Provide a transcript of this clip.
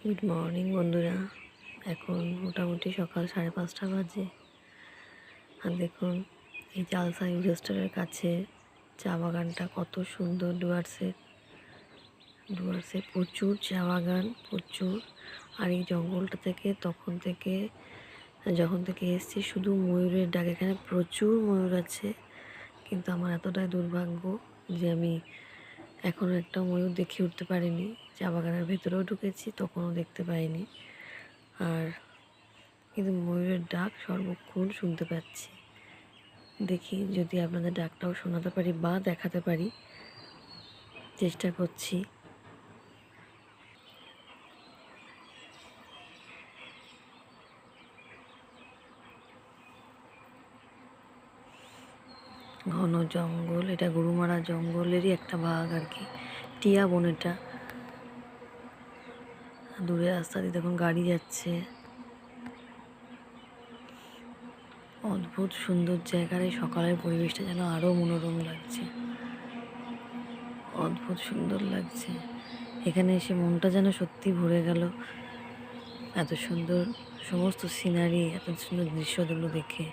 Good morning বন্ধুরা। এখন মোটামুটি সকাল 5:30 বাজে। আর দেখুন এই জালসা ইউরেস্টারের কাছে চা বাগানটা কত সুন্দর। ডুয়ার্সে প্রচুর চা বাগান, প্রচুর। আর এই জঙ্গলটা থেকে যখন থেকে এসেছি শুধু ময়ূরের ডাক। এখানে প্রচুর ময়ূর আছে, কিন্তু আমার এতটাই দুর্ভাগ্য যে আমি এখনও একটা ময়ূর দেখে উঠতে পারিনি। চা বাগানের ভেতরেও ঢুকেছি, তখনও দেখতে পাইনি। আর কিন্তু ময়ূরের ডাক সর্বক্ষণ শুনতে পাচ্ছি। দেখি যদি আপনাদের ডাকটাও শোনাতে পারি বা দেখাতে পারি, চেষ্টা করছি। ঘন জঙ্গল, এটা গরুমারা জঙ্গলেরই একটা ভাগ আর কি। টিয়া বন এটা। দূরে রাস্তা দিয়ে দেখুন গাড়ি যাচ্ছে। অদ্ভুত সুন্দর জায়গার এই সকালের পরিবেশটা যেন আরও মনোরম লাগছে, অদ্ভুত সুন্দর লাগছে। এখানে এসে মনটা যেন সত্যি ভরে গেল। এত সুন্দর সমস্ত সিনারি, এত সুন্দর দৃশ্যগুলো দেখে।